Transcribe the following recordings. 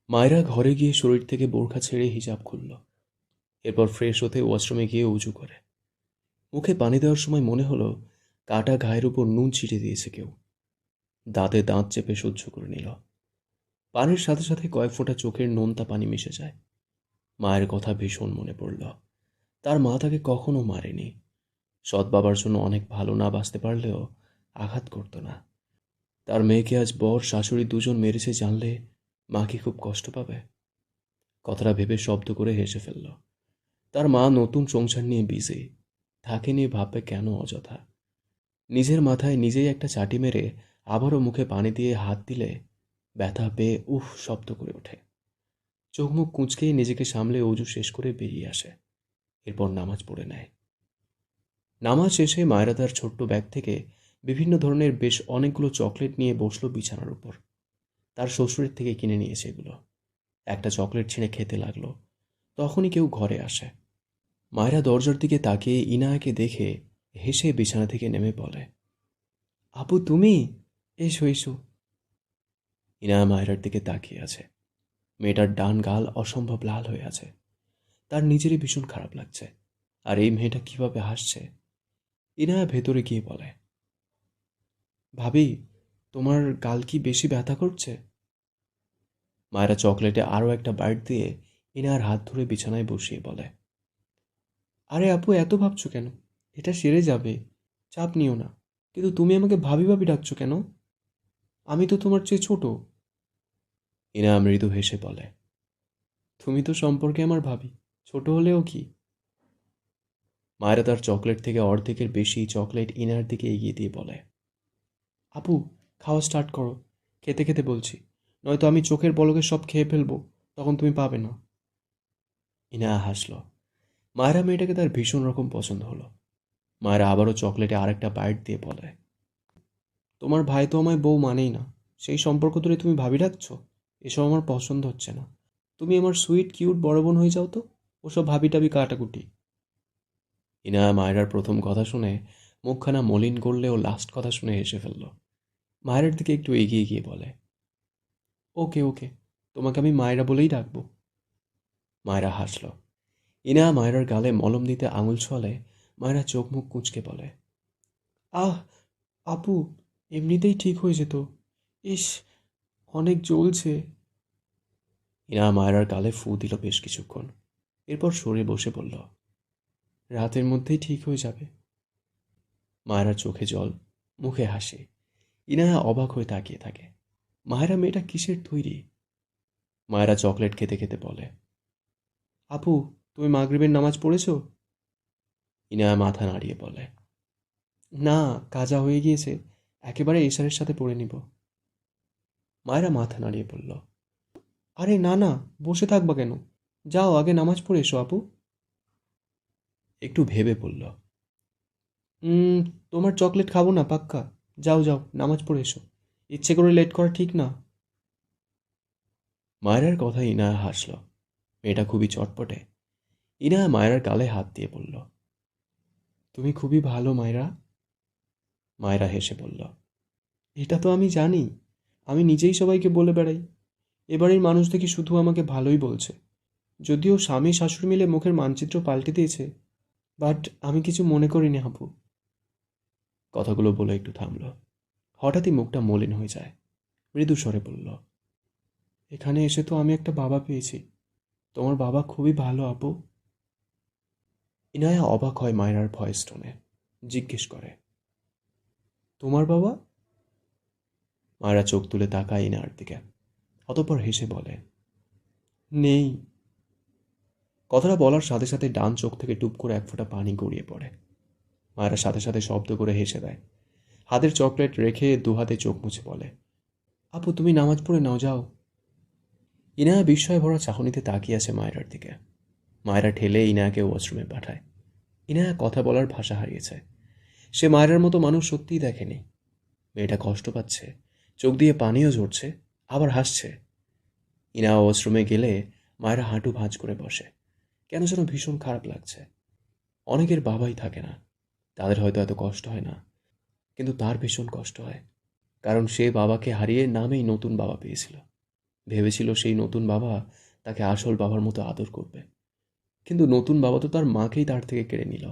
মায়েরা ঘরে গিয়ে শরীর থেকে বোরখা ছেড়ে হিজাব খুলল। এরপর ফ্রেশ হতে ওয়াশরুমে গিয়ে উজু করে। মুখে পানি দেওয়ার সময় মনে হলো কাটা ঘায়ের উপর নুন ছিটে দিয়েছে কেউ। দাঁতে দাঁত চেপে সহ্য করে নিল। পানির সাথে সাথে কয়েক ফোঁটা চোখের নোনতা পানি মিশে যায়। মায়ের কথা ভীষণ মনে পড়ল। তার মা তাকে কখনো মারেনি। সৎ বাবার জন্য অনেক ভালো না বাঁচতে পারলেও আঘাত করত না। তার মেয়েকে আজ বর শাশুড়ি দুজন মেরেছে জানলে মা কি খুব কষ্ট পাবে? কথাটা ভেবে শব্দ করে হেসে ফেলল। তার মা নতুন সংসার নিয়ে বিজি, তাকে নিয়ে ভাববে কেন অযথা? নিজের মাথায় নিজেই একটা চাটি মেরে আবারও মুখে পানি দিয়ে হাত দিলে ব্যথা পেয়ে উফ শব্দ করে ওঠে। চোখ মুখ কুঁচকেই নিজেকে সামলে অজু শেষ করে বেরিয়ে আসে। এরপর নামাজ পড়ে নেয়। নামাজ শেষে মায়েরা তার ছোট্ট ব্যাগ থেকে বিভিন্ন ধরনের বেশ অনেকগুলো চকলেট নিয়ে বসলো বিছানার উপর। তার শ্বশুরের থেকে কিনে নিয়েছে এগুলো। একটা চকলেট ছিঁড়ে খেতে লাগলো। তখনই কেউ ঘরে আসে। মায়েরা দরজার দিকে তাকিয়ে ইনায়াকে দেখে হেসে বিছানা থেকে নেমে বলে, আপু তুমি? এসো এসো। ইনায়া মায়েরার দিকে তাকিয়ে আছে। মেয়েটার ডান গাল অসম্ভব লাল হয়ে আছে। তার নিজেরই ভীষণ খারাপ লাগছে। আর এই মেয়েটা কিভাবে হাসছে? ইনায়া ভেতরে গিয়ে বলে, ভাবি, তোমার গাল কি বেশি ব্যথা করছে? মায়েরা চকলেটে আরও একটা বাইট দিয়ে ইনায়ার হাত ধরে বিছানায় বসিয়ে বলে, আরে আপু এত ভাবছো কেন? এটা সেরে যাবে, চাপ নিও না। কিন্তু তুমি আমাকে ভাবি ভাবি ডাকছো কেন? আমি তো তোমার চেয়ে ছোট। ইনায়া মৃদু হেসে বলে, তুমি তো সম্পর্কে আমার ভাবি, ছোট হলেও কি? মায়েরা তার চকলেট থেকে অর্ধেকের বেশি চকলেট ইনার দিকে এগিয়ে দিয়ে বলে, আপু খাওয়া স্টার্ট করো, খেতে খেতে বলছি, নয়তো আমি চোখের পলকে সব খেয়ে ফেলবো, তখন তুমি পাবে না। ইনায়া হাসল। মায়েরা মেয়েটাকে তার ভীষণ রকম পছন্দ হলো। মায়েরা আবারও চকলেটে আরেকটা বাইট দিয়ে বলে, তোমার ভাই তো আমায় বউ মানেই না, সেই সম্পর্ক ধরে তুমি ভাবি ডাকছো? এসব আমার পছন্দ হচ্ছে না। তুমি আমার সুইট কিউট বড় বোন হয়ে যাও তো, ওসব ভাবি টাবি কাটাকুটি। ইনায়া মায়েরার প্রথম কথা শুনে মুখখানা মলিন করলেও লাস্ট কথা শুনে হেসে ফেলল। মায়েরার দিকে একটু এগিয়ে গিয়ে বলে, ওকে ওকে, তোমাকে আমি মায়েরা বলেই ডাকবো। মায়েরা হাসল। ইনায়া মায়েরার গালে মলম দিতে আঙুল ছোঁয়ালে মায়েরা চোখ মুখ কুঁচকে বলে, আহ আপু, এমনিতেই ঠিক হয়ে যেত। ইস, অনেক জ্বলছে। ইনায়া মায়েরার গালে ফু দিল বেশ কিছুক্ষণ। এরপর সরে বসে বলল, রাতের মধ্যেই ঠিক হয়ে যাবে। মায়েরার চোখে জল, মুখে হাসি। ইনায়া অবাক হয়ে তাকিয়ে থাকে। মায়েরা মেয়েটা কিসের তৈরি? মায়েরা চকলেট খেতে খেতে বলে, আপু, তুমি মাগরিবের নামাজ পড়েছো? ইনায়া মাথা নাড়িয়ে বলে, না, কাজা হয়ে গিয়েছে, একেবারে এশারের সাথে পড়ে নিব। মায়েরা মাথা নাড়িয়ে বলল, আরে না না, বসে থাকবা কেন? যাও আগে নামাজ পড়ে এসো আপু। একটু ভেবে বলল, উম তোমার চকলেট খাবো না পাক্কা। যাও যাও, নামাজ পড়ে এসো। ইচ্ছে করে লেট করা ঠিক না। মায়েরার কথায় ইনায়া হাসল। মেয়েটা খুবই চটপটে। ইনায়া মায়েরার গালে হাত দিয়ে বলল, তুমি খুবই ভালো মায়েরা। মায়েরা হেসে বলল, এটা তো আমি জানি, আমি নিজেই সবাইকে বলে বেড়াই। এবারের মানুষ দেখি শুধু আমাকে ভালোই বলছে। যদিও স্বামী শাশুড়ি মিলে মুখের মানচিত্র পাল্টে দিয়েছে, বাট আমি কিছু মনে করিনি আপু। কথাগুলো বলে একটু থামল। হঠাৎই মুখটা মলিন হয়ে যায়। মৃদু স্বরে বলল, এখানে এসে তো আমি একটা বাবা পেয়েছি। তোমার বাবা খুবই ভালো আপু। ইনায়া অবাক হয় মায়রার ভয়েস টোনে। জিজ্ঞেস করে, তোমার বাবা? মায়েরা চোখ তুলে তাকায় ইনার দিকে। অতঃপর হেসে বলে, নেই। কথাটা বলার সাথে সাথে ডান চোখ থেকে টুপ করে এক ফোঁটা পানি গড়িয়ে পড়ে। মায়েরা সাথে সাথে শব্দ করে হেসে দেয়। হাতের চকলেট রেখে দুহাতে চোখ মুছে বলে, আপু তুমি নামাজ পড়ে নাও, যাও। ইনায়া বিস্ময় ভরা চাহনিতে তাকিয়ে আছে মায়েরার দিকে। মায়েরা ঠেলে ইনায়াকে ওয়াশরুমে পাঠায়। ইনায়া কথা বলার ভাষা হারিয়েছে। সে মায়েরার মতো মানুষ সত্যিই দেখেনি। মেয়েটা কষ্ট পাচ্ছে, চোখ দিয়ে পানিও ঝরছে, আবার হাসছে। ইনায়া ওয়াশরুমে গেলে মায়েরা হাঁটু ভাঁজ করে বসে। কেন যেন ভীষণ খারাপ লাগছে। অনেকের বাবাই থাকে না, তাদের হয়তো এত কষ্ট হয় না, কিন্তু তার ভীষণ কষ্ট হয়, কারণ সে বাবাকে হারিয়ে নামেই নতুন বাবা পেয়েছিল। ভেবেছিল সেই নতুন বাবা তাকে আসল বাবার মতো আদর করবে, কিন্তু নতুন বাবা তো তার মাকেই তার থেকে কেড়ে নিল।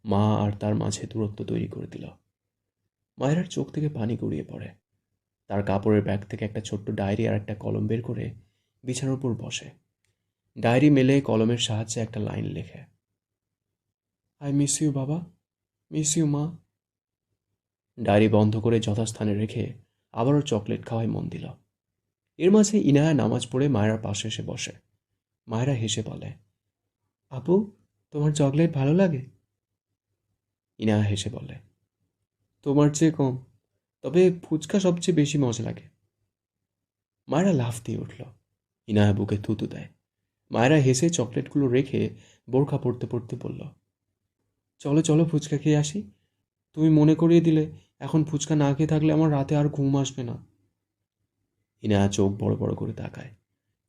মা আর তার মাঝে দূরত্ব তৈরি করে দিল। মায়েরার চোখ থেকে পানি গড়িয়ে পড়ে। তার কাপড়ের ব্যাগ থেকে একটা ছোট্ট ডায়েরি আর একটা কলম বের করে বিছানার উপর বসে। ডায়েরি মেলে কলমের সাহায্যে একটা লাইন লেখে, আই মিস ইউ বাবা, মিস ইউ মা। ডায়েরি বন্ধ করে যথাস্থানে রেখে আবারও চকলেট খাওয়ায় মন দিল। এর মাঝে ইনায়া নামাজ পড়ে মায়েরার পাশে এসে বসে। মায়েরা হেসে বলে, আপু, তোমার চকলেট ভালো লাগে? ইনায়া হেসে বলে, তোমার চেয়ে কম, তবে ফুচকা সবচেয়ে বেশি মজা লাগে। মায়েরা লাফ দিয়ে উঠল। ইনায়া বুকে থুতু দেয়। মায়েরা হেসে চকলেটগুলো রেখে বোরখা পড়তে পড়তে বলল, চলো চলো ফুচকা খেয়ে আসি। তুমি মনে করিয়ে দিলে, এখন ফুচকা না খেয়ে থাকলে আমার রাতে আর ঘুম আসবে না। ইনায়া চোখ বড় বড় করে তাকায়।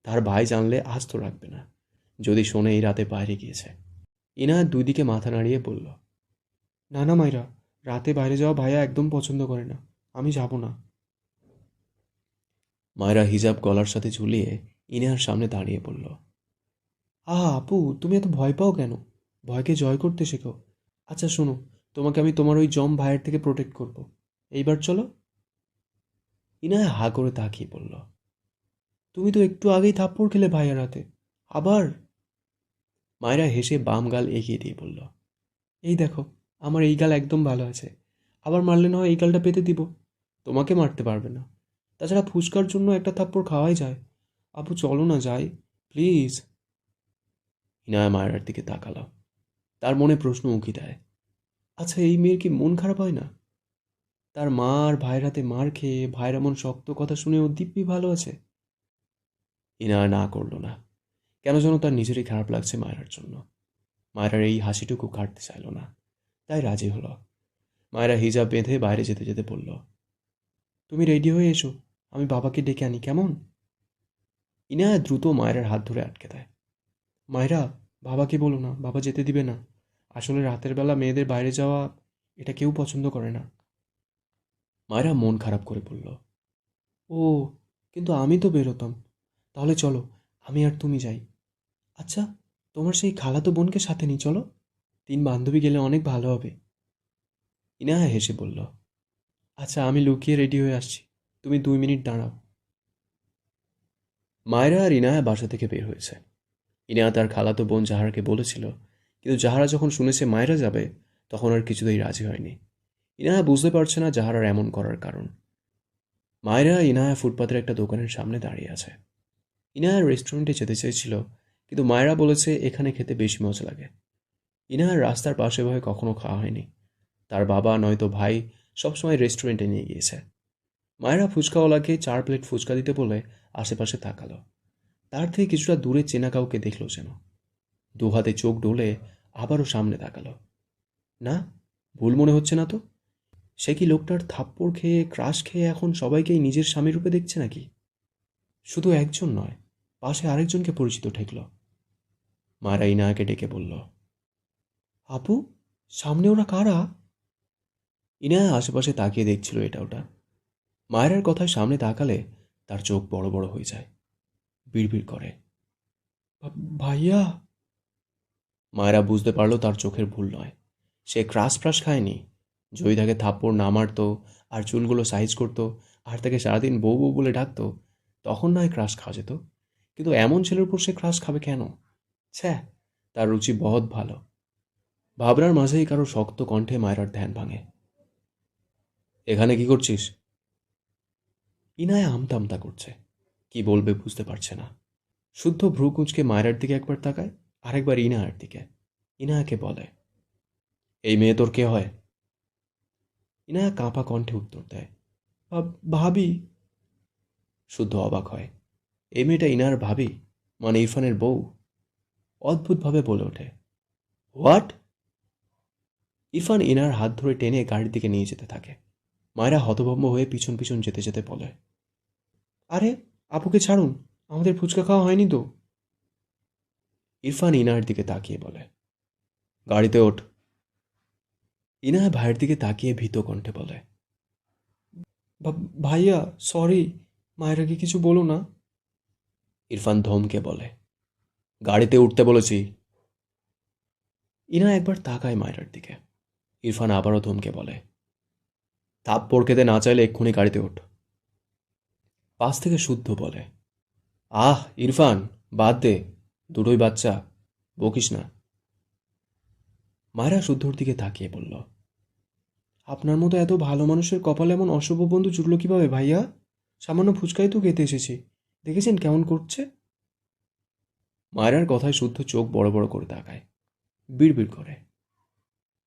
তার ভাই জানলে আস্ত রাখবে না, যদি শোনে এই রাতে বাইরে গিয়েছে। ইনায়া দুই দিকে মাথা নাড়িয়ে বলল, না না মাইরা, রাতে বাইরে যাওয়া ভাইয়া একদম পছন্দ করে না, আমি যাব না। মায়েরা হিজাব গলার সাথে ঝুলিয়ে ইনায়ার সামনে দাঁড়িয়ে বলল, আপু, তুমি এত ভয় পাও কেন? ভয়কে জয় করতে শেখো। আচ্ছা শোনো, তোমাকে আমি তোমার ওই জম ভাইয়ের থেকে প্রোটেক্ট করব। এইবার চলো। ইনায়া হা করে তাকিয়ে বলল, তুমি তো একটু আগেই থাপ্পড় খেলে ভাইয়ার হাতে, আবার? মায়েরা হেসে বাম গাল এগিয়ে দিয়ে বলল, এই দেখো, আমার এই গাল একদম ভালো আছে। আবার মারলে না হয় এই গালটা পেতে দিব। তোমাকে মারতে পারবে না। তাছাড়া ফুচকার জন্য একটা থাপ্পড় খাওয়াই যায়। আপু চলো না যাই, প্লিজ। ইনায়া মায়েরার দিকে তাকালো। তার মনে প্রশ্ন উঁকি দেয়, আচ্ছা এই মেয়ের কি মন খারাপ হয় না? তার মা আর ভাইয়ের হাতে মার খেয়ে ভাইয়ের এমন শক্ত কথা শুনে ও দিব্যি ভালো আছে। ইনায়া না করলো না। কেন যেন তার নিজেরই খারাপ লাগছে মায়েরার জন্য। মায়েরার এই হাসিটুকু কাটতে চাইল না, তাই রাজি হলো। মায়েরা হিজাব বেঁধে বাইরে যেতে যেতে বলল, তুমি রেডি হয়ে এসো, আমি বাবাকে ডেকে আনি, কেমন? ইনায়া দ্রুত মায়েরার হাত ধরে আটকে দেয়। মায়েরা, বাবাকে বলো না, বাবা যেতে দিবে না। আসলে রাতের বেলা মেয়েদের বাইরে যাওয়া, এটা কেউ পছন্দ করে না। মায়েরা মন খারাপ করে বলল, ও, কিন্তু আমি তো বেরোতাম। তাহলে চলো, আমি আর তুমি যাই। আচ্ছা, তোমার সেই খালাতো বোনকে সাথে নিই, চলো। 3 বান্ধবী গেলে অনেক ভালো হবে। ইনায়া হেসে বলল, আচ্ছা আমি লুকিয়ে রেডি হয়ে আসছি, তুমি 2 মিনিট দাঁড়াও। মায়েরা আর ইনায়া বাসা থেকে বের হয়েছে। ইনায়া তার খালাতো বোন জাহারকে বলেছিল, কিন্তু জাহারা যখন শুনেছে মায়েরা যাবে, তখন আর কিছুতেই রাজি হয়নি। ইনায়া বুঝতে পারছে না জাহারার এমন করার কারণ। মায়েরা ইনায়া ফুটপাতের একটা দোকানের সামনে দাঁড়িয়ে আছে। ইনায়া রেস্টুরেন্টে যেতে চেয়েছিল, কিন্তু মায়েরা বলেছে এখানে খেতে বেশি মজা লাগে। ইনায়ার রাস্তার পাশে ভয়ে কখনো খাওয়া হয়নি। তার বাবা নয়তো ভাই সবসময় রেস্টুরেন্টে নিয়ে গিয়েছে। মায়েরা ফুচকাওয়ালাকে 4 প্লেট ফুচকা দিতে বলে আশেপাশে তাকালো। তার থেকে কিছুটা দূরে চেনা কাউকে দেখল যেন। দুহাতে চোখ ডলে আবারও সামনে তাকালো। না, ভুল মনে হচ্ছে না তো? সে কি লোকটার থাপ্পড় খেয়ে ক্রাশ খেয়ে এখন সবাইকেই নিজের স্বামী রূপে দেখছে নাকি? শুধু একজন নয়, পাশে আরেকজনকে পরিচিত ঠেকল। মায়েরা ইনায়াকে ডেকে বলল, আপু, সামনে ওরা কারা? ইনায়া আশেপাশে তাকিয়ে দেখছিল এটা ওটা। মায়েরার কথায় সামনে তাকালে তার চোখ বড় বড় হয়ে যায়। বিড়বিড় করে, ভাইয়া। মায়েরা বুঝতে পারলো তার চোখের ভুল নয়। সে ক্রাশ ফ্রাশ খায়নি। যদি তাকে থাপ্পড় না মারতো আর চুলগুলো সাইজ করতো আর তাকে সারাদিন বউ বউ বলে ডাকতো, তখন নয় ক্রাশ খাওয়া যেত। কিন্তু এমন ছেলের উপর সে ক্রাশ খাবে কেন? ছ্যাঃ, তার রুচি বহুত ভালো। ভাবনার মাঝেই কারো শক্ত কণ্ঠে মায়েরার ধ্যান ভাঙে। এখানে কি করছিস? ইনায়া আমতা আমতা করছে, কি বলবে বুঝতে পারছে না। শুদ্ধ ভ্রু কুঁচকে মায়েরার দিকে একবার তাকায়, আরেকবার ইনায়ার দিকে। ইনায়াকে বলে, এই মেয়ে তোর কে হয়? ইনায়া কাঁপা কণ্ঠে উত্তর দেয়, ভাবি। শুদ্ধ অবাক হয়, এই মেয়েটা ইনার ভাবি, মানে ইরফানের বউ। অদ্ভুতভাবে বলে ওঠে, হোয়াট? ইরফান ইনার হাত ধরে টেনে গাড়ির দিকে নিয়ে যেতে থাকে। মায়েরা হতভম্ব হয়ে পিছন পিছন যেতে যেতে বলে, আরে, আপুকে ছাড়ুন, আমাদের ফুচকা খাওয়া হয়নি তো। ইরফান ইনার দিকে তাকিয়ে বলে, গাড়িতে ওঠ। ইনায়া ভাইয়ের দিকে তাকিয়ে ভীত কণ্ঠে বলে, ভাইয়া, সরি, মায়েরাকে কিছু বলো না। ইরফান ধমকে বলে, গাড়িতে উঠতে বলেছি। ইনা একবার তাকায় মায়রার দিকে। ইরফান আবারও ধমকে বলে, থাপ্পড় খেতে না চাইলে এক্ষুনি গাড়িতে ওঠ। পাশ থেকে শুদ্ধ বলে, আহ ইরফান, বাদ দে, দুটোই বাচ্চা, বকিস না। মায়রা শুদ্ধর দিকে তাকিয়ে বলল, আপনার মতো এত ভালো মানুষের কপালে এমন অশুভ বন্ধু জুটলো কিভাবে ভাইয়া? সামান্য ফুচকাই তো খেতে এসেছি, দেখেছেন কেমন করছে? মায়রার কথায় শুদ্ধ চোখ বড় বড় করে তাকায়, বিড়বিড় করে,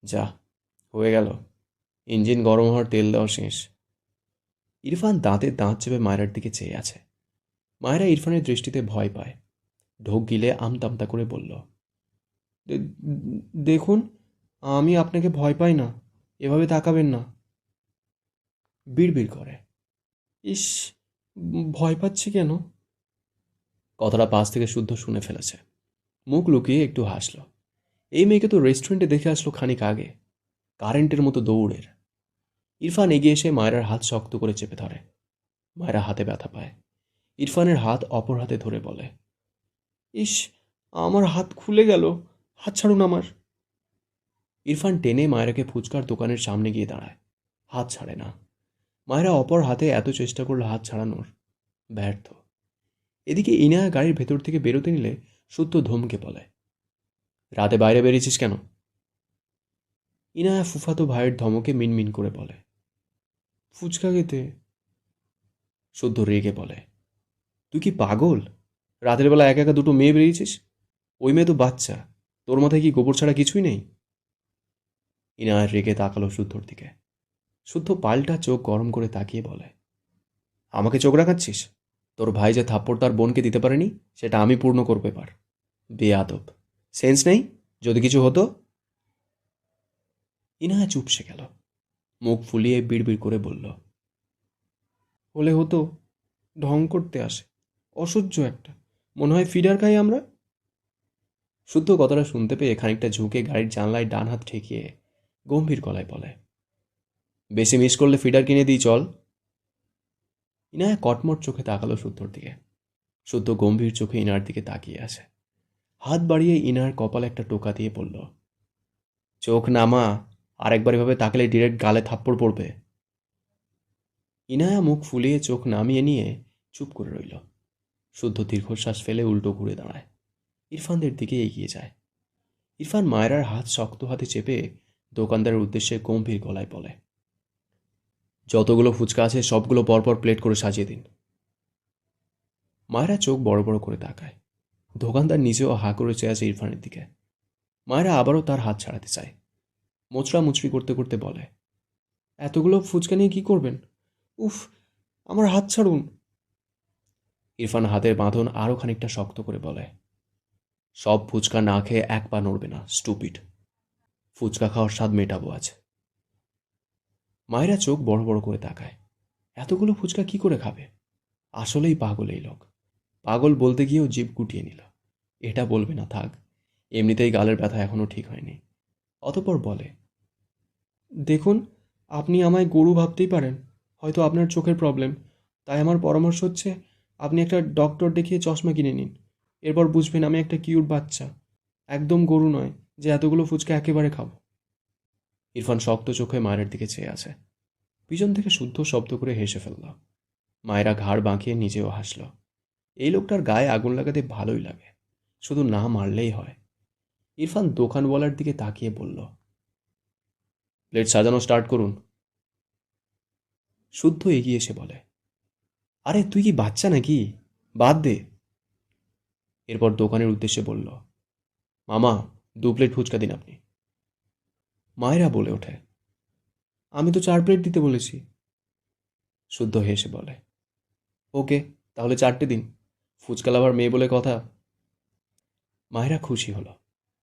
যা, হয়ে গেল, ইঞ্জিন গরম হওয়ার তেল দেওয়া শেষ। ইরফান দাঁতে দাঁত চেপে মায়রার দিকে চেয়ে আছে। মায়রা ইরফানের দৃষ্টিতে ভয় পায়। ঢোক গিলে আমতামতা করে বলল, দেখুন, আমি আপনাকে ভয় পাই না, এভাবে তাকাবেন না। বিড়বিড় করে, ইস, ভয় পাচ্ছি কেন? কথাটা পাশ থেকে শুদ্ধ শুনে ফেলেছে। মুখ লুকিয়ে একটু হাসল। এই মেয়েকে তো রেস্টুরেন্টে দেখে আসলো খানিক আগে, কারেন্টের মতো দৌড়ের। ইরফান এগিয়ে এসে মায়রার হাত শক্ত করে চেপে ধরে। মায়রা হাতে ব্যথা পায়। ইরফানের হাত অপর হাতে ধরে বলে, ইস, আমার হাত খুলে গেল, হাত ছাড়ুন আমার। ইরফান টেনে মায়রাকে ফুচকার দোকানের সামনে গিয়ে দাঁড়ায়। হাত ছাড়ে না। মায়রা অপর হাতে এত চেষ্টা করল হাত ছাড়ানোর, ব্যর্থ। এদিকে ইনায়া গাড়ির ভেতর থেকে বেরোতে নিলে শুদ্ধ ধমকে বলে, রাতে বাইরে বেরিয়েছিস কেন? ইনায়া ফুফাতো ভাইয়ের ধমকে মিনমিন করে বলে, ফুচকা খেতে। শুদ্ধ রেগে বলে, তুই কি পাগল? রাতের বেলা একা একা দুটো মেয়ে বেরিয়েছিস? ওই মেয়ে তো বাচ্চা, তোর মাথায় কি গোবর ছাড়া কিছুই নেই? ইনায়া রেগে তাকালো শুদ্ধর দিকে। শুদ্ধ পাল্টা চোখ গরম করে তাকিয়ে বলে, আমাকে চোখ রাখাচ্ছিস? তোর ভাই যে থাপ্পড় তার বোনকে দিতে পারেনি, সেটা আমি পূর্ণ করবো এবার। বেয়াদব, সেন্স নেই? যদি কিছু হতো? ইনায়া চুপসে গেল। মুখ ফুলিয়ে বিড়বিড় করে বলল, হলে হতো, ঢং করতে আসে, অসহ্য একটা, মনে হয় ফিডার খাই আমরা। শুদ্ধ কথাটা শুনতে পেয়ে খানিকটা ঝুঁকে গাড়ির জানলায় ডান হাত ঠেকিয়ে গম্ভীর গলায় বলে, বেশি মিস করলে ফিডার কিনে দিই চল। ইনায়া কটমট চোখে তাকালো শুদ্ধর দিকে। শুদ্ধ গম্ভীর চোখে ইনার দিকে তাকিয়ে আছে। হাত বাড়িয়ে ইনার কপালে একটা টোকা দিয়ে বলল, চোখ নামা, আরেকবার এভাবে তাকালে ডিরেক্ট গালে থাপ্পড় পড়বে। ইনায়া মুখ ফুলিয়ে চোখ নামিয়ে নিয়ে চুপ করে রইল। শুদ্ধ দীর্ঘশ্বাস ফেলে উল্টো ঘুরে দাঁড়ায়। ইরফানদের দিকে এগিয়ে যায়। ইরফান মায়রার হাত শক্ত হাতে চেপে দোকানদারের উদ্দেশ্যে গম্ভীর গলায় বলে, যতগুলো ফুচকা আছে সবগুলো পরপর প্লেট করে সাজিয়ে দিন। মায়রা চোখ বড় বড় করে তাকায়। দোকানদার নিজেও হা করে চেয়ে আছে ইরফানের দিকে। মায়রা আবারও তার হাত ছাড়াতে চায়। মোচড়া মুচড়ি করতে করতে বলে, এতগুলো ফুচকা নিয়ে কি করবেন? উফ, আমার হাত ছাড়ুন। ইরফান হাতের বাঁধন আরও খানিকটা শক্ত করে বলে, সব ফুচকা না খেয়ে এক পা নড়বে না, স্টুপিড। ফুচকা খাওয়ার স্বাদ মেটাবো আজ। মায়েরা চোখ বড় বড় করে তাকায়। এতগুলো ফুচকা কি করে খাবে? আসলেই পাগল এই লোক। পাগল বলতে গিয়েও জিভ গুটিয়ে নিল। এটা বলবে না, থাক, এমনিতেই গালের ব্যথা এখনও ঠিক হয়নি। অতঃপর বলে, দেখুন, আপনি আমায় গরু ভাবতেই পারেন, হয়তো আপনার চোখের প্রবলেম, তাই আমার পরামর্শ হচ্ছে আপনি একটা ডক্টর দেখিয়ে চশমা কিনে নিন। এরপর বুঝবেন আমি একটা কিউট বাচ্চা, একদম গরু নয় যে এতগুলো ফুচকা একেবারে খাবো। ইরফান শক্ত চোখে মায়ের দিকে চেয়ে আছে। পিছন থেকে শুদ্ধ শব্দ করে হেসে ফেলল। মায়েরা ঘাড় বাঁকিয়ে নিজেও হাসল। এই লোকটার গায়ে আগুন লাগাতে ভালোই লাগে, শুধু না মারলেই হয়। ইরফান দোকানওয়ালার দিকে তাকিয়ে বলল, প্লেট সাজানো স্টার্ট করুন। শুদ্ধ এগিয়ে এসে বলে, আরে তুই কি বাচ্চা নাকি, বাদ দে। এরপর দোকানের উদ্দেশ্যে বলল, মামা, 2 প্লেট ফুচকা দিন আপনি। মায়েরা বলে ওঠে, আমি তো 4 প্লেট দিতে বলেছি। শুদ্ধ হেসে বলে, ওকে, তাহলে 4টে দিন, ফুচকা লাভার মেয়ে বলে কথা। মায়েরা খুশি হলো,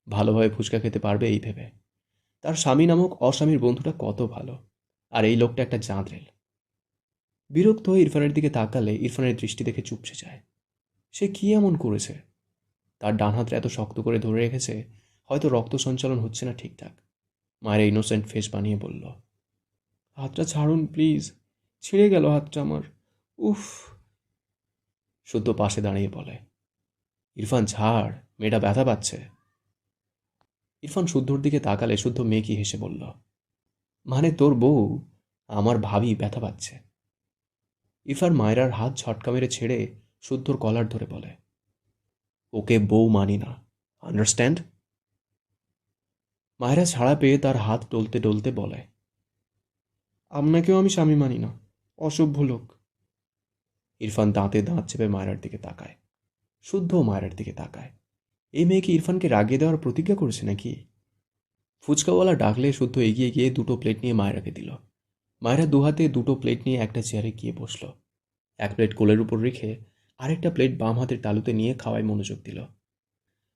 ভালোভাবে ফুচকা খেতে পারবে এই ভেবে। তার স্বামী নামক অস্বামীর বন্ধুটা কত ভালো, আর এই লোকটা একটা জাঁদরেল। বিরক্ত হয়ে ইরফানের দিকে তাকালে ইরফানের দৃষ্টি দেখে চুপসে যায়। সে কি এমন করেছে? তার ডান হাতটা এত শক্ত করে ধরে রেখেছে, হয়তো রক্ত সঞ্চালন হচ্ছে না ঠিকঠাক। মায়ের ইনোসেন্ট ফেস বানিয়ে বলল, হাতটা ছাড়ুন প্লিজ, ছিঁড়ে গেল হাতটা আমার, উফ। শুদ্ধ পাশে দাঁড়িয়ে বলে, ইরফান ছাড়, মেয়েটা ব্যথা পাচ্ছে। ইরফান শুদ্ধর দিকে তাকালে শুদ্ধ মেকি হেসে বলল, মানে তোর বউ, আমার ভাবি ব্যথা পাচ্ছে। ইরফান মায়রার হাত ঝটকা মেরে ছেড়ে শুদ্ধর কলার ধরে বলে, ওকে বউ মানি না, আন্ডারস্ট্যান্ড? মায়রা ছাড়া পেয়ে তার হাত টলতে টলতে বলে, আপনাকেও আমি স্বামী মানি না, অসভ্য লোক। ইরফান দাঁতে দাঁত চেপে মায়রার দিকে তাকায়। শুদ্ধও মায়রার দিকে তাকায়। এই মেয়ে কি ইরফানকে রাগিয়ে দেওয়ার প্রতিজ্ঞা করেছে নাকি? ফুচকাওয়ালা ডাকলে শুদ্ধ এগিয়ে গিয়ে দুটো প্লেট নিয়ে মায়রাকে দিল। মায়রা দুহাতে দুটো প্লেট নিয়ে একটা চেয়ারে গিয়ে বসল। এক প্লেট কোলের উপর রেখে আরেকটা প্লেট বাম হাতের তালুতে নিয়ে খাওয়ায় মনোযোগ দিল।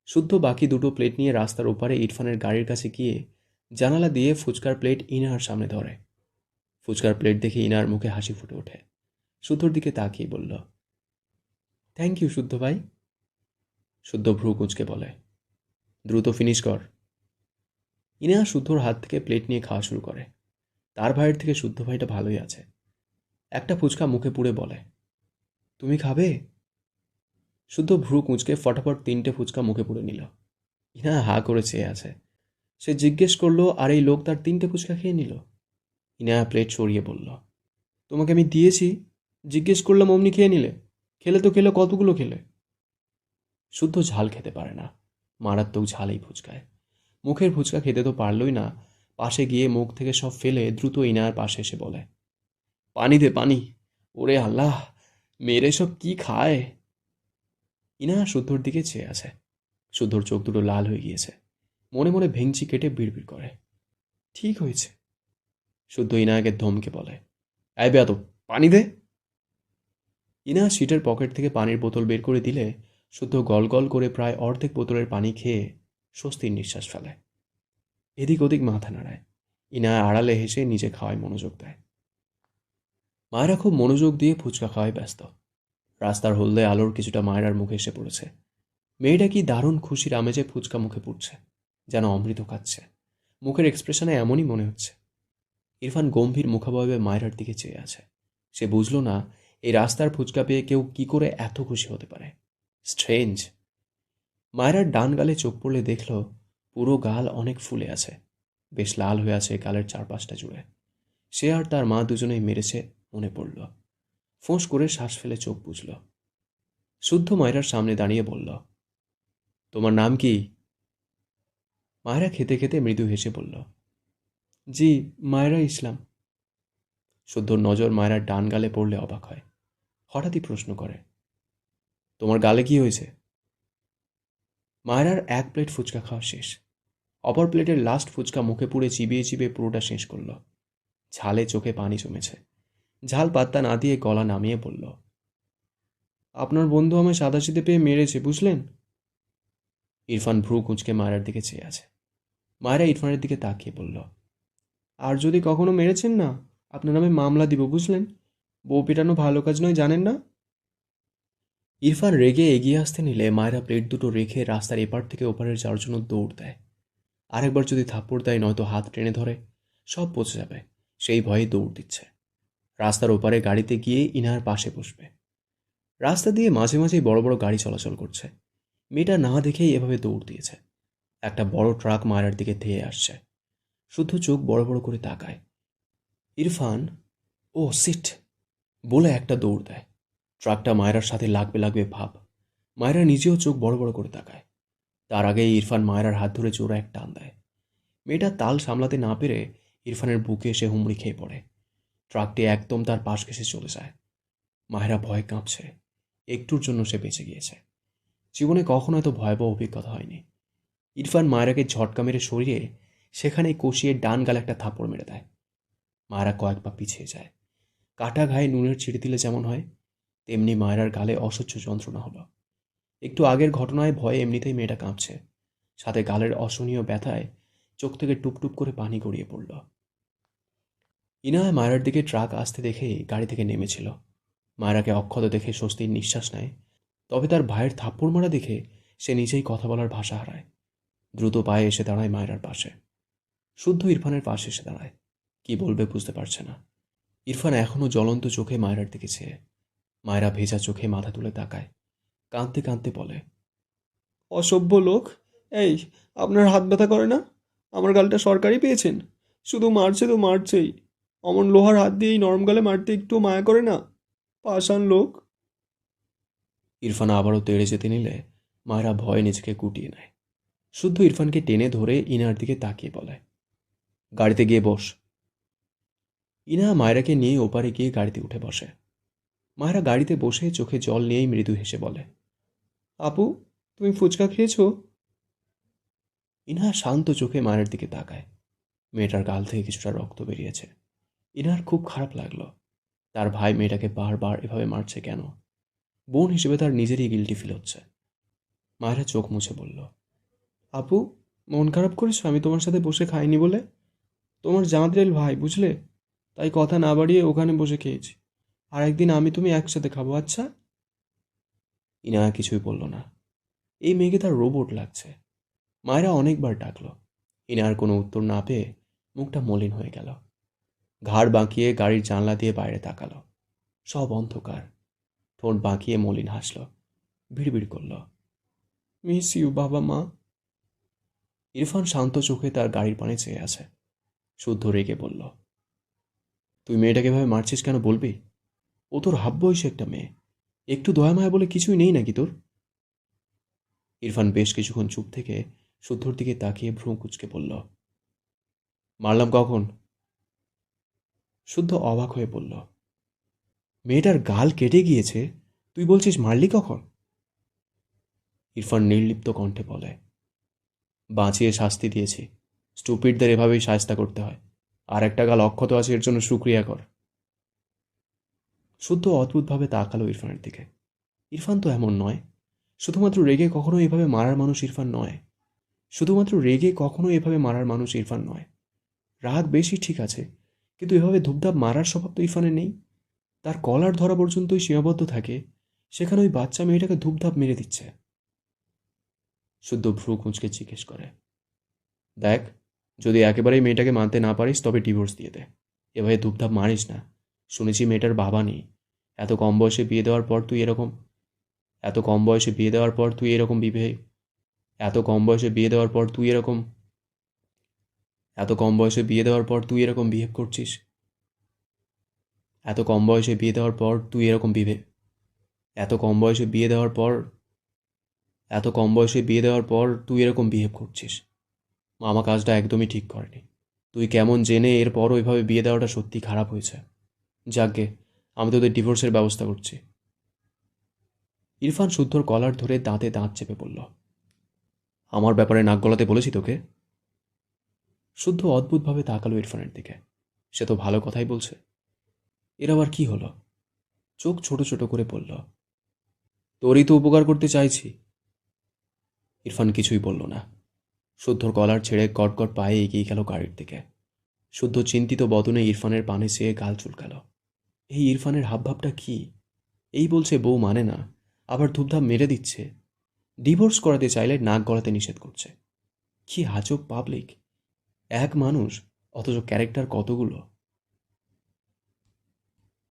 শুদ্ধ বাকি দুটো প্লেট নিয়ে রাস্তার ওপারে ইরফানের গাড়ির কাছে গিয়ে জানালা দিয়ে ফুচকার প্লেট ইনার সামনে ধরে। ফুচকার প্লেট দেখে ইনার মুখে হাসি ফুটে ওঠে। শুদ্ধর দিকে তাকিয়ে বলল, থ্যাংক ইউ শুদ্ধ ভাই। শুদ্ধ ভ্রু কুঁচকে বলে, দ্রুত ফিনিশ কর। ইনা শুদ্ধর হাত থেকে প্লেট নিয়ে খাওয়া শুরু করে। তার ভাইয়ের থেকে শুদ্ধ ভাইটা ভালোই আছে। একটা ফুচকা মুখে পুড়ে বলে, তুমি খাবে? শুদ্ধ ভ্রু কুঁচকে ফটাফট 3টে ফুচকা মুখে পুড়ে নিল। ইনা হা করে চেয়ে আছে। সে জিজ্ঞেস করলো, আর এই লোক তার 3টে ফুচকা খেয়ে নিল। ইনা প্লেট সরিয়ে বলল, তোমাকে আমি দিয়েছি, জিজ্ঞেস করলাম অমনি খেয়ে নিলে। খেলে তো খেলে, কতগুলো খেলে? শুদ্ধ ঝাল খেতে পারে না, মারাত্মক ঝালেই ফুচকায়। মুখের ফুচকা খেতে তো পারলই না, পাশে গিয়ে মুখ থেকে সব ফেলে দ্রুত ইনার পাশে এসে বলে, পানি দে পানি। ওরে আল্লাহ, মেয়েরে সব কি খায়? ইনা শুদ্ধর দিকে চেয়ে আছে। শুদ্ধর চোখ দুটো লাল হয়ে গিয়েছে। মনে মনে ভেঙচি কেটে বিড়বিড় করে, ঠিক হয়েছে। শুদ্ধ ইনাকে ধমকে বলে, এই বেয়াদব, পানি দে। ইনা সিটের পকেট থেকে পানির বোতল বের করে দিলে শুদ্ধ গল গল করে প্রায় অর্ধেক বোতলের পানি খেয়ে স্বস্তির নিঃশ্বাস ফেলে। এদিক ওদিক মাথা নাড়ায়। ইনা আড়ালে হেসে নিজে খাওয়ায় মনোযোগ দেয়। মায়েরা খুব মনোযোগ দিয়ে ফুচকা খাওয়ায় ব্যস্ত। রাস্তার হলদে আলোর কিছুটা মায়েরার মুখে এসে পড়েছে। মেয়েটা কি দারুণ খুশির আমেজে ফুচকা মুখে পুড়ছে, যেন অমৃত খাচ্ছে। মুখের এক্সপ্রেশনে এমনই মনে হচ্ছে। ইরফান গম্ভীর মুখাবয়বে মায়েরার দিকে চেয়ে আছে। সে বুঝল না এই রাস্তার ফুচকা পেয়ে কেউ কি করে এত খুশি হতে পারে। স্ট্রেঞ্জ। মায়েরার ডান গালে চোখ পড়লে দেখল পুরো গাল অনেক ফুলে আছে, বেশ লাল হয়ে আছে গালের চারপাশটা জুড়ে। সে আর তার মা দুজনেই মেরেছে মনে পড়ল। ফোঁস করে শ্বাস ফেলে চোখ বুঝল। শুদ্ধ মায়েরার সামনে দাঁড়িয়ে বলল, তোমার নাম কি? মায়েরা খেতে খেতে মৃদু হেসে বলল, জি, মায়েরা ইসলাম। শুদ্ধর নজর মায়েরার ডান গালে পড়লে অবাক হয়। হঠাৎই প্রশ্ন করে, তোমার গালে কি হয়েছে? মায়েরার এক প্লেট ফুচকা খাওয়া শেষ। অপর প্লেটের লাস্ট ফুচকা মুখে পুড়ে চিবিয়ে চিবিয়ে পুরোটা শেষ করল। ঝালে চোখে পানি জমেছে। ঝাল পাত্তা না দিয়ে গলা নামিয়ে বলল, আপনার বন্ধু আমায় সাদাসিধে পেয়ে মেরেছে, বুঝলেন? ইরফান ভ্রু কুঁচকে মায়েরার দিকে চেয়ে আছে। মায়েরা ইরফানের দিকে তাকিয়ে বলল, আর যদি কখনো মেরেছেন না, আপনার নামে মামলা দিব, বুঝলেন? বউ পেটানো ভালো কাজ নয়, জানেন না? ইরফান রেগে এগিয়ে আসতে নিলে মায়েরা প্লেট দুটো রেখে রাস্তার এপার থেকে ওপারের যাওয়ার জন্য দৌড় দেয়। আরেকবার যদি থাপ্পড় দেয়, নয়তো হাত টেনে ধরে, সব পচে যাবে, সেই ভয়ে দৌড় দিচ্ছে। রাস্তার ওপারে গাড়িতে গিয়ে ইনার পাশে বসবে। রাস্তা দিয়ে মাঝে মাঝেই বড় বড় গাড়ি চলাচল করছে। মেয়েটা না দেখেই এভাবে দৌড় দিয়েছে। একটা বড় ট্রাক মায়েরার দিকে ধেয়ে আসছে। শুদ্ধ চোখ বড় বড় করে তাকায়। ইরফান, ও সিট বলে একটা দৌড় দেয়। ট্রাকটা মায়েরার সাথে লাগবে লাগবে ভাব। মায়েরা নিজেও চোখ বড় বড় করে তাকায়। তার আগেই ইরফান মায়েরার হাত ধরে জোরে এক টান দেয়। মেয়েটা তাল সামলাতে না পেরে ইরফানের বুকে এসে হুমড়ি খেয়ে পড়ে। ট্রাকটি একদম তার পাশ ঘেঁষে চলে যায়। মায়েরা ভয় কাঁপছে। একটুর জন্য সে বেঁচে গিয়েছে। জীবনে কখনো এত ভয়াবহ অভিজ্ঞতা হয়নি। ইরফান মায়েরাকে ঝটকা মেরে সরিয়ে সেখানেই কষিয়ে ডান গালে একটা থাপ্পড় মেরে দেয়। মায়েরা কয়েক পা পিছিয়ে যায়। কাটা ঘায়ে নুনের ছিঁড়ে দিলে যেমন হয়, তেমনি মায়েরার গালে অসহ্য যন্ত্রণা হলো। একটু আগের ঘটনায় ভয়ে এমনিতেই মেয়েটা কাঁপছে, সাথে গালের অসহনীয় ব্যথায় চোখ থেকে টুপটুপ করে পানি গড়িয়ে পড়ল। ইনায়া মায়েরার দিকে ট্রাক আসতে দেখেই গাড়ি থেকে নেমেছিল। মায়েরাকে অক্ষত দেখে স্বস্তির নিঃশ্বাস নেয়। তবে তার ভাইয়ের থাপ্পড় মারা দেখে সে নিজেই কথা বলার ভাষা হারায়। দ্রুত পায়ে এসে দাঁড়ায় মায়েরার পাশে। শুদ্ধ ইরফানের পাশে এসে দাঁড়ায়। কি বলবে বুঝতে পারছে না। ইরফান এখনও জ্বলন্ত চোখে মায়েরার দিকে চেয়ে। মায়েরা ভেজা চোখে মাথা তুলে তাকায়, কাঁদতে কাঁদতে বলে, অসভ্য লোক। এই, আপনার হাত ব্যথা করে না? আমার গালটা সরকারি পেয়েছেন? শুধু মারছে তো মারছেই। অমন লোহার হাত দিয়ে এই নরম গালে মারতে একটু মায়া করে না? পাষাণ লোক। ইরফান আবারও তেড়ে যেতে নিলে মায়েরা ভয়ে নিজেকে গুটিয়ে নেয়। শুদ্ধ ইরফানকে টেনে ধরে ইনার দিকে তাকিয়ে বলে, গাড়িতে গিয়ে বস। ইনা মায়েরাকে নিয়ে ওপারে গিয়ে গাড়িতে উঠে বসে। মায়েরা গাড়িতে বসে চোখে জল নিয়েই মৃদু হেসে বলে, আপু, তুমি ফুচকা খেয়েছো? ইনা শান্ত চোখে মায়ের দিকে তাকায়। মেয়েটার গাল থেকে কিছুটা রক্ত বেরিয়েছে। ইনার খুব খারাপ লাগলো। তার ভাই মেয়েটাকে বারবার এভাবে মারছে কেন? বোন হিসেবে তার নিজেরই গিল্টি ফিল হচ্ছে। মায়েরা চোখ মুছে বলল, আপু, মন খারাপ করেছো আমি তোমার সাথে বসে খাইনি বলে? তোমার জামাদ্রেল ভাই, বুঝলে? তাই কথা না বাড়িয়ে ওখানে বসে খেয়েছি। আর একদিন আমি তুমি একসাথে খাবো, আচ্ছা? ইনা কিছুই বলল না। এই মেয়েকে তার রোবট লাগছে। মায়েরা অনেকবার ডাকলো। ইনার কোনো উত্তর না পেয়ে মুখটা মলিন হয়ে গেল। ঘাড় বাঁকিয়ে গাড়ির জানলা দিয়ে বাইরে তাকালো। সব অন্ধকার। ঠোঁট বাঁকিয়ে মলিন হাসল। বিড়বিড় করল, মিস ইউ বাবা মা। ইরফান শান্ত চোখে তার গাড়ির পানে চেয়ে আছে। শুদ্ধ রেগে বলল, তুই মেয়েটাকে এভাবে মারছিস কেন বলবি? ও তোর হাব বয়সী একটা মেয়ে। একটু দয়া মায়া বলে কিছুই নেই নাকি তোর? ইরফান বেশ কিছুক্ষণ চুপ থেকে শুদ্ধর দিকে তাকিয়ে ভ্রু কুচকে বলল, মারলাম কখন? শুদ্ধ অবাক হয়ে বলল, মেয়েটার গাল কেটে গিয়েছে, তুই বলছিস মারলি কখন? ইরফান নির্লিপ্ত কণ্ঠে বলে, বাঁচিয়ে শাস্তি দিয়েছি। স্টুপিডদের এভাবেই শায়েস্তা করতে হয়। আর একটা গাল অক্ষত আছে, এর জন্য শুক্রিয়া কর। শুদ্ধ অদ্ভুতভাবে তাকালো ইরফানের দিকে। ইরফান তো এমন নয়। শুধুমাত্র রেগে কখনো এভাবে মারার মানুষ ইরফান নয়। শুধুমাত্র রেগে কখনো এভাবে মারার মানুষ ইরফান নয়। রাগ বেশি ঠিক আছে, কিন্তু এভাবে ধূপধাপ মারার স্বভাব তো ইরফানের নেই। তার কলার ধরা পর্যন্তই সীমাবদ্ধ থাকে, সেখানে ওই বাচ্চা মেয়েটাকে ধূপধাপ মেরে দিচ্ছে। শুদ্ধ ভ্রু কুঁচকে জিজ্ঞেস করে, দেখ, যদি একেবারেই মেয়েটাকে মানতে না পারিস তবে ডিভোর্স দিয়ে দে। এভাবে ধূপধাপ মারিস না। শুনেছি মেয়েটার বাবা নেই। এত কম বয়সে বিয়ে দেওয়ার পর তুই এরকম এত কম বয়সে বিয়ে দেওয়ার পর তুই এরকম বিভে এত কম বয়সে বিয়ে দেওয়ার পর তুই এরকম এত কম বয়সে বিয়ে দেওয়ার পর তুই এরকম বিহেভ করছিস। এত কম বয়সে বিয়ে দেওয়ার পর তুই এরকম বিভে এত কম বয়সে বিয়ে দেওয়ার পর এত কম বয়সে বিয়ে দেওয়ার পর তুই এরকম বিহেভ করছিস। মামা কাজটা একদমই ঠিক করেনি। তুই কেমন জেনে এরপর ওইভাবে বিয়ে দেওয়াটা সত্যি খারাপ হয়েছে। যাকগে, আমি তোদের ডিভোর্সের ব্যবস্থা করছি। ইরফান শুদ্ধর কলার ধরে দাঁতে দাঁত চেপে বলল, আমার ব্যাপারে নাক গলাতে বলেছি তোকে? শুদ্ধ অদ্ভুতভাবে তাকালো ইরফানের দিকে। সে তো ভালো কথাই বলছে। এর আবার কি হলো? চোখ ছোট ছোট করে বলল, তোরই তো উপকার করতে চাইছি। ইরফান কিছুই বলল না। শুদ্ধর কলার ছেড়ে গটগট পায়ে এগিয়ে গেল গাড়ির দিকে। শুদ্ধ চিন্তিত বদনে ইরফানের পানে চেয়ে গাল চুলকাল। এই ইরফানের হাবভাবটা কি? এই বলছে বউ মানে না, আবার ধূপধাপ মেরে দিচ্ছে। ডিভোর্স করাতে চাইলে নাক গলাতে নিষেধ করছে। কি আজব পাবলিক! এক মানুষ, অথচ ক্যারেক্টার কতগুলো।